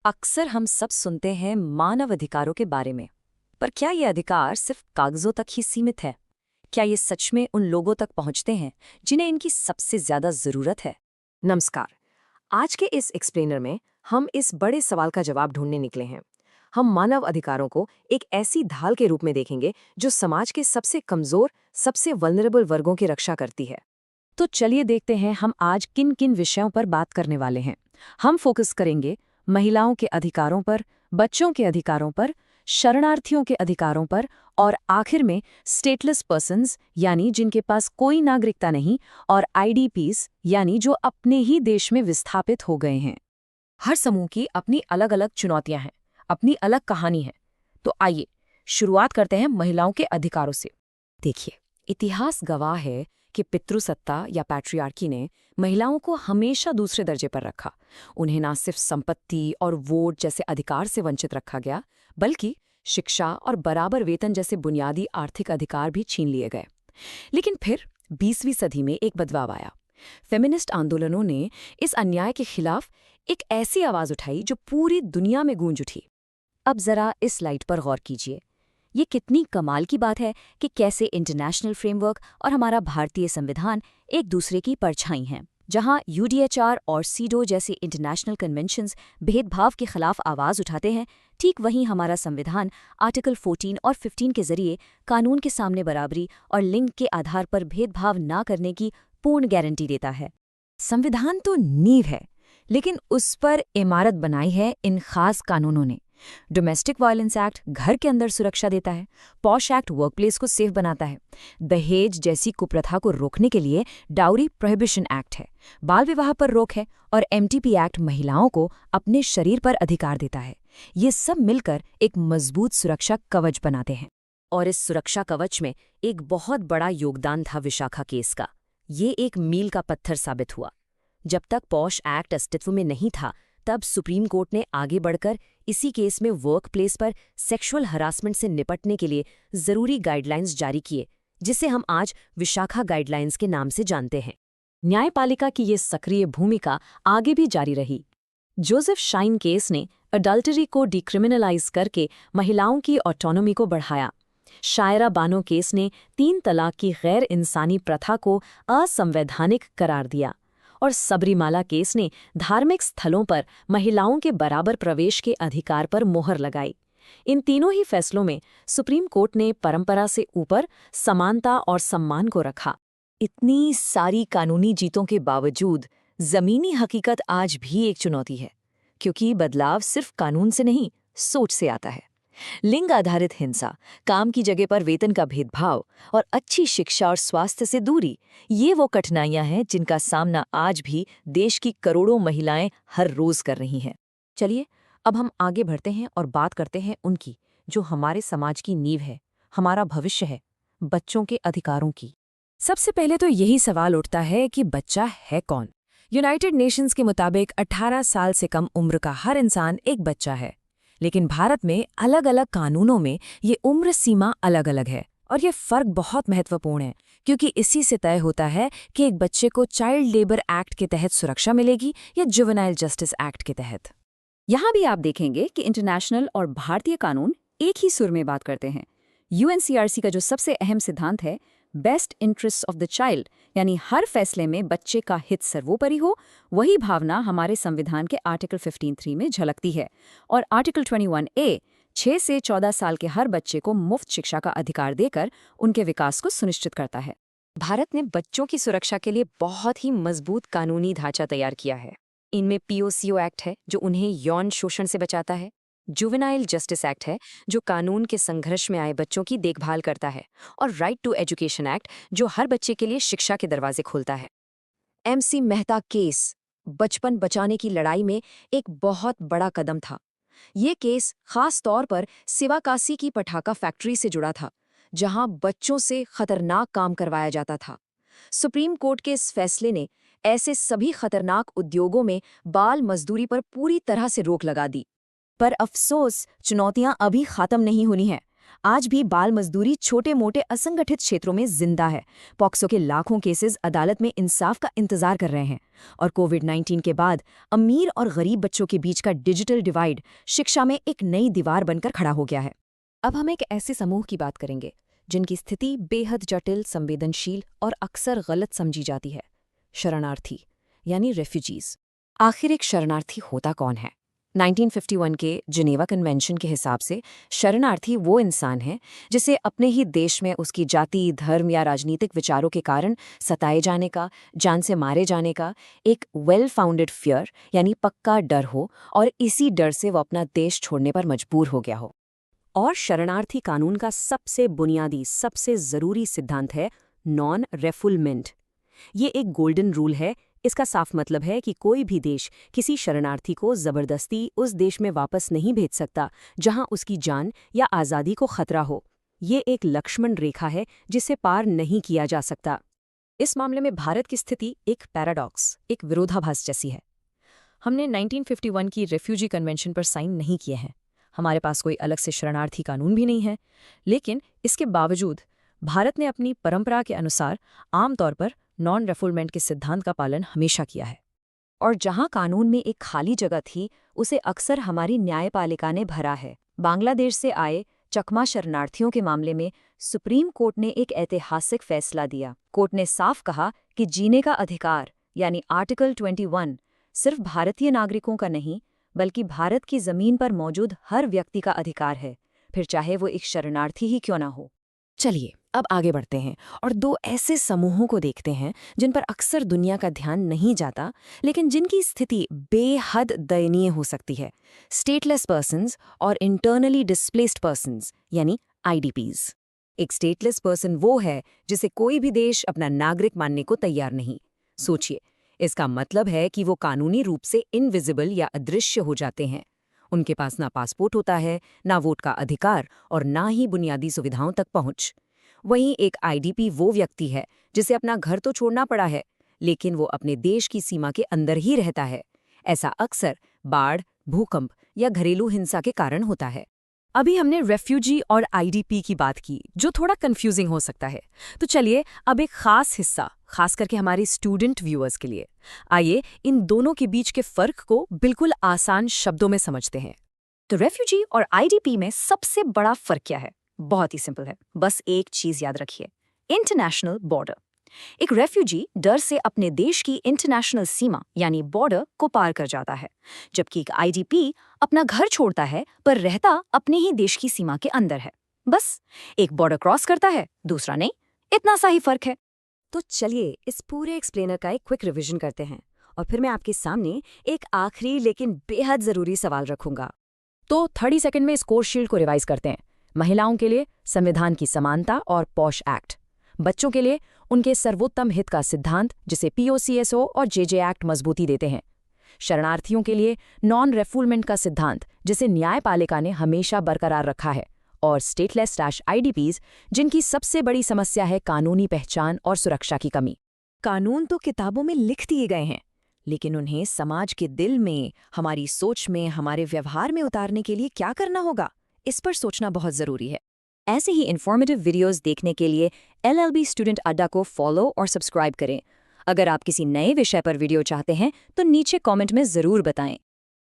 अक्सर हम सब सुनते हैं मानव अधिकारों के बारे में, पर क्या ये अधिकार सिर्फ कागजों तक ही सीमित है? क्या ये सच में उन लोगों तक पहुंचते हैं जिन्हें इनकी सबसे ज्यादा जरूरत है? नमस्कार। आज के इस एक्सप्लेनर में हम इस बड़े सवाल का जवाब ढूंढने निकले हैं। हम मानव अधिकारों को एक ऐसी ढाल के रूप में देखेंगे जो समाज के सबसे कमजोर, सबसे वल्नरेबल वर्गों की रक्षा करती है। तो चलिए देखते हैं हम आज किन किन विषयों पर बात करने वाले हैं। हम फोकस करेंगे महिलाओं के अधिकारों पर, बच्चों के अधिकारों पर, शरणार्थियों के अधिकारों पर और आखिर में स्टेटलेस पर्सन्स यानी जिनके पास कोई नागरिकता नहीं और आईडीपीज यानी जो अपने ही देश में विस्थापित हो गए हैं। हर समूह की अपनी अलग अलग चुनौतियां हैं, अपनी अलग कहानी है। तो आइए शुरुआत करते हैं महिलाओं के अधिकारों से। देखिए, इतिहास गवाह है कि पितृसत्ता या पैट्रियार्की ने महिलाओं को हमेशा दूसरे दर्जे पर रखा। उन्हें ना सिर्फ संपत्ति और वोट जैसे अधिकार से वंचित रखा गया, बल्कि शिक्षा और बराबर वेतन जैसे बुनियादी आर्थिक अधिकार भी छीन लिए गए। लेकिन फिर 20वीं सदी में एक बदलाव आया। फेमिनिस्ट आंदोलनों ने इस अन्याय के खिलाफ एक ऐसी आवाज उठाई जो पूरी दुनिया में गूंज उठी। अब जरा इस स्लाइड पर गौर कीजिए। ये कितनी कमाल की बात है कि कैसे इंटरनेशनल फ्रेमवर्क और हमारा भारतीय संविधान एक दूसरे की परछाई हैं। जहां यूडीएचआर और सीडो जैसे इंटरनेशनल कन्वेंशंस भेदभाव के खिलाफ आवाज उठाते हैं, ठीक वहीं हमारा संविधान आर्टिकल 14 और 15 के जरिए कानून के सामने बराबरी और लिंग के आधार पर भेदभाव न करने की पूर्ण गारंटी देता है। संविधान तो नींव है, लेकिन उस पर इमारत बनाई है इन खास कानूनों ने। डोमेस्टिक वायलेंस एक्ट घर के अंदर सुरक्षा देता है, पॉश एक्ट वर्कप्लेस को सेफ बनाता है, दहेज जैसी कुप्रथा को रोकने के लिए डाउरी प्रोहिबिशन एक्ट है, बाल विवाह पर रोक है और एमटीपी एक्ट महिलाओं को अपने शरीर पर अधिकार देता है। ये सब मिलकर एक मजबूत सुरक्षा कवच बनाते हैं। और इस सुरक्षा कवच में एक बहुत बड़ा योगदान था विशाखा केस का। ये एक मील का पत्थर साबित हुआ। जब तक पॉश एक्ट अस्तित्व में नहीं था, तब सुप्रीम कोर्ट ने आगे बढ़कर इसी केस में वर्क प्लेस पर सेक्सुअल हरासमेंट से निपटने के लिए जरूरी गाइडलाइंस जारी किए, जिसे हम आज विशाखा गाइडलाइंस के नाम से जानते हैं। न्यायपालिका की ये सक्रिय भूमिका आगे भी जारी रही। जोसेफ शाइन केस ने अडल्टरी को डिक्रिमिनलाइज करके महिलाओं की ऑटोनॉमी को बढ़ाया। शायरा बानो केस ने 3 तलाक की गैर इंसानी प्रथा को असंवैधानिक करार दिया। और सबरीमाला केस ने धार्मिक स्थलों पर महिलाओं के बराबर प्रवेश के अधिकार पर मोहर लगाई। इन तीनों ही फैसलों में सुप्रीम कोर्ट ने परंपरा से ऊपर समानता और सम्मान को रखा। इतनी सारी कानूनी जीतों के बावजूद जमीनी हकीकत आज भी एक चुनौती है, क्योंकि बदलाव सिर्फ कानून से नहीं, सोच से आता है। लिंग आधारित हिंसा, काम की जगह पर वेतन का भेदभाव और अच्छी शिक्षा और स्वास्थ्य से दूरी, ये वो कठिनाइयां हैं जिनका सामना आज भी देश की करोड़ों महिलाएं हर रोज कर रही हैं। चलिए अब हम आगे बढ़ते हैं और बात करते हैं उनकी, जो हमारे समाज की नींव है, हमारा भविष्य है, बच्चों के अधिकारों की। सबसे पहले तो यही सवाल उठता है कि बच्चा है कौन? यूनाइटेड नेशंस के मुताबिक 18 साल से कम उम्र का हर इंसान एक बच्चा है। लेकिन भारत में अलग अलग कानूनों में ये उम्र सीमा अलग अलग है और ये फर्क बहुत महत्वपूर्ण है, क्योंकि इसी से तय होता है कि एक बच्चे को चाइल्ड लेबर एक्ट के तहत सुरक्षा मिलेगी या जुवेनाइल जस्टिस एक्ट के तहत। यहाँ भी आप देखेंगे कि इंटरनेशनल और भारतीय कानून एक ही सुर में बात करते हैं। यूएनसीआरसी का जो सबसे अहम सिद्धांत है, best interest of the child, यानी हर फैसले में बच्चे का हित सर्वोपरि हो, वही भावना हमारे संविधान के आर्टिकल 15(3) में झलकती है। और आर्टिकल 21A 6 से 14 साल के हर बच्चे को मुफ्त शिक्षा का अधिकार देकर उनके विकास को सुनिश्चित करता है। भारत ने बच्चों की सुरक्षा के लिए बहुत ही मजबूत कानूनी ढांचा तैयार किया है। इनमें पीओसीओ एक्ट है, जो उन्हें यौन शोषण से बचाता है। जुवेनाइल जस्टिस एक्ट है, जो कानून के संघर्ष में आए बच्चों की देखभाल करता है। और राइट टू एजुकेशन एक्ट, जो हर बच्चे के लिए शिक्षा के दरवाजे खोलता है। MC मेहता केस बचपन बचाने की लड़ाई में एक बहुत बड़ा कदम था। ये केस खास तौर पर सिवाकासी की पटाखा फैक्ट्री से जुड़ा था, जहां बच्चों से खतरनाक काम करवाया जाता था। सुप्रीम कोर्ट के इस फैसले ने ऐसे सभी खतरनाक उद्योगों में बाल मजदूरी पर पूरी तरह से रोक लगा दी। पर अफसोस, चुनौतियां अभी खत्म नहीं हुई हैं। आज भी बाल मजदूरी छोटे मोटे असंगठित क्षेत्रों में जिंदा है। पॉक्सो के लाखों केसेस अदालत में इंसाफ का इंतजार कर रहे हैं। और कोविड-19 के बाद अमीर और गरीब बच्चों के बीच का डिजिटल डिवाइड शिक्षा में एक नई दीवार बनकर खड़ा हो गया है। अब हम एक ऐसे समूह की बात करेंगे जिनकी स्थिति बेहद जटिल, संवेदनशील और अक्सर गलत समझी जाती है। शरणार्थी यानी रेफ्यूजीज। आखिर एक शरणार्थी होता कौन है? 1951 के जिनेवा कन्वेंशन के हिसाब से शरणार्थी वो इंसान है जिसे अपने ही देश में उसकी जाति, धर्म या राजनीतिक विचारों के कारण सताए जाने का, जान से मारे जाने का एक वेल फाउंडेड फियर यानी पक्का डर हो और इसी डर से वो अपना देश छोड़ने पर मजबूर हो गया हो। और शरणार्थी कानून का सबसे बुनियादी, सबसे ज़रूरी सिद्धांत है नॉन रेफुलमेंट। ये एक गोल्डन रूल है। इसका साफ मतलब है कि कोई भी देश किसी शरणार्थी को ज़बरदस्ती उस देश में वापस नहीं भेज सकता जहां उसकी जान या आज़ादी को खतरा हो। ये एक लक्ष्मण रेखा है जिसे पार नहीं किया जा सकता। इस मामले में भारत की स्थिति एक पैराडॉक्स, एक विरोधाभास जैसी है। हमने 1951 की रेफ्यूजी कन्वेंशन पर साइन नहीं किए हैं। हमारे पास कोई अलग से शरणार्थी कानून भी नहीं है। लेकिन इसके बावजूद भारत ने अपनी परंपरा के अनुसार आमतौर पर नॉन रेफुलमेंट के सिद्धांत का पालन हमेशा किया है। और जहां कानून में एक खाली जगह थी, उसे अक्सर हमारी न्यायपालिका ने भरा है। बांग्लादेश से आए चकमा शरणार्थियों के मामले में सुप्रीम कोर्ट ने एक ऐतिहासिक फैसला दिया। कोर्ट ने साफ कहा कि जीने का अधिकार यानी आर्टिकल 21 सिर्फ भारतीय नागरिकों का नहीं, बल्कि भारत की जमीन पर मौजूद हर व्यक्ति का अधिकार है, फिर चाहे वो एक शरणार्थी ही क्यों ना हो। चलिए अब आगे बढ़ते हैं और दो ऐसे समूहों को देखते हैं जिन पर अक्सर दुनिया का ध्यान नहीं जाता, लेकिन जिनकी स्थिति बेहद दयनीय हो सकती है। स्टेटलेस पर्सन्स और इंटरनली डिस्प्लेस्ड पर्सन्स यानी आईडीपीज। एक स्टेटलेस पर्सन वो है जिसे कोई भी देश अपना नागरिक मानने को तैयार नहीं। सोचिए, इसका मतलब है कि वो कानूनी रूप से इनविजिबल या अदृश्य हो जाते हैं। उनके पास ना पासपोर्ट होता है, ना वोट का अधिकार और ना ही बुनियादी सुविधाओं तक पहुंच। वहीं एक आईडीपी वो व्यक्ति है जिसे अपना घर तो छोड़ना पड़ा है, लेकिन वो अपने देश की सीमा के अंदर ही रहता है। ऐसा अक्सर बाढ़, भूकंप या घरेलू हिंसा के कारण होता है। अभी हमने रेफ्यूजी और आईडीपी की बात की, जो थोड़ा कंफ्यूजिंग हो सकता है। तो चलिए अब एक खास हिस्सा, खास करके हमारे स्टूडेंट व्यूअर्स के लिए, आइए इन दोनों के बीच के फर्क को बिल्कुल आसान शब्दों में समझते हैं। तो रेफ्यूजी और आईडीपी में सबसे बड़ा फर्क क्या है? बहुत ही सिंपल है, बस एक चीज याद रखिए, इंटरनेशनल बॉर्डर। एक रेफ्यूजी डर से अपने देश की इंटरनेशनल सीमा यानी बॉर्डर को पार कर जाता है, जबकि एक आईडीपी अपना घर छोड़ता है पर रहता अपने ही देश की सीमा के अंदर है। बस एक बॉर्डर क्रॉस करता है, दूसरा नहीं। इतना सा ही फर्क है। तो चलिए इस पूरे एक्सप्लेनर का एक क्विक रिवीजन करते हैं और फिर मैं आपके सामने एक आखिरी लेकिन बेहद जरूरी सवाल रखूंगा। तो 30 सेकंड में इस कोर्स शील्ड को रिवाइज करते हैं। महिलाओं के लिए संविधान की समानता और पॉश एक्ट, बच्चों के लिए उनके सर्वोत्तम हित का सिद्धांत जिसे पीओसीएसओ और जेजे एक्ट मजबूती देते हैं, शरणार्थियों के लिए नॉन रेफुलमेंट का सिद्धांत जिसे न्यायपालिका ने हमेशा बरकरार रखा है, और स्टेटलेस/आईडीपीज जिनकी सबसे बड़ी समस्या है कानूनी पहचान और सुरक्षा की कमी। कानून तो किताबों में लिख दिए गए हैं, लेकिन उन्हें समाज के दिल में, हमारी सोच में, हमारे व्यवहार में उतारने के लिए क्या करना होगा, इस पर सोचना बहुत जरूरी है। ऐसे ही इन्फॉर्मेटिव वीडियोस देखने के लिए एलएलबी स्टूडेंट अड्डा को फॉलो और सब्सक्राइब करें। अगर आप किसी नए विषय पर वीडियो चाहते हैं तो नीचे कमेंट में जरूर बताएं।